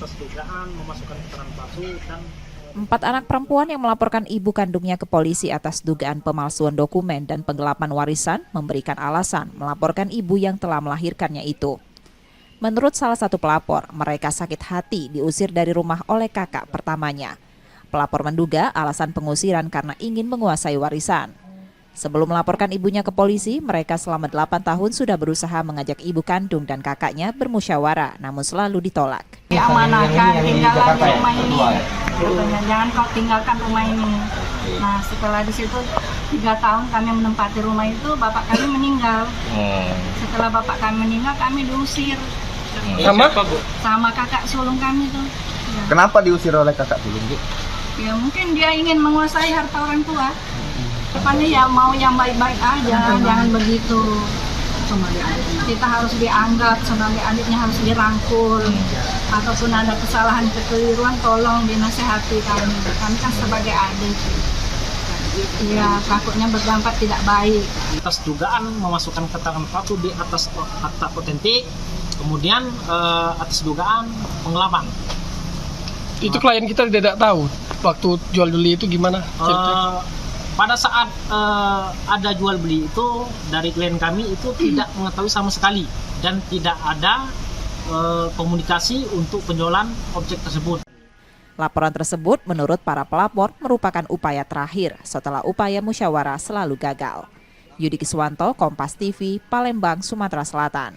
atas dugaan memasukkan keterangan palsu dan 4 anak perempuan yang melaporkan ibu kandungnya ke polisi atas dugaan pemalsuan dokumen dan penggelapan warisan memberikan alasan melaporkan ibu yang telah melahirkannya itu. Menurut salah satu pelapor, mereka sakit hati diusir dari rumah oleh kakak pertamanya. Pelapor menduga alasan pengusiran karena ingin menguasai warisan. Sebelum melaporkan ibunya ke polisi, mereka selama 8 tahun sudah berusaha mengajak ibu kandung dan kakaknya bermusyawarah, namun selalu ditolak. Diamanahkan tinggalkan di rumah ini, katanya jangan kau tinggalkan rumah ini. Nah setelah di situ 3 tahun kami menempati rumah itu, bapak kami meninggal. Setelah bapak kami meninggal, kami diusir sama kakak sulung kami tuh. Ya. Kenapa diusir oleh kakak sulung, Bu? Ya mungkin dia ingin menguasai harta orang tua. Depannya ya mau yang baik-baik aja, jangan begitu. Kita harus dianggap sebagai adiknya, harus dirangkul. Ataupun ada kesalahan kekeliruan, tolong dinasehati kami. Kami kan sebagai adik. Ya takutnya berdampak tidak baik. atas dugaan memasukkan keterangan palsu di atas akta otentik, kemudian atas dugaan penggelapan. Itu klien kita tidak tahu waktu jual beli itu gimana? Pada saat ada jual beli itu dari klien kami itu tidak mengetahui sama sekali dan tidak ada komunikasi untuk penjualan objek tersebut. Laporan tersebut menurut para pelapor merupakan upaya terakhir setelah upaya musyawarah selalu gagal. Yudi Kiswanto, Kompas TV, Palembang, Sumatera Selatan.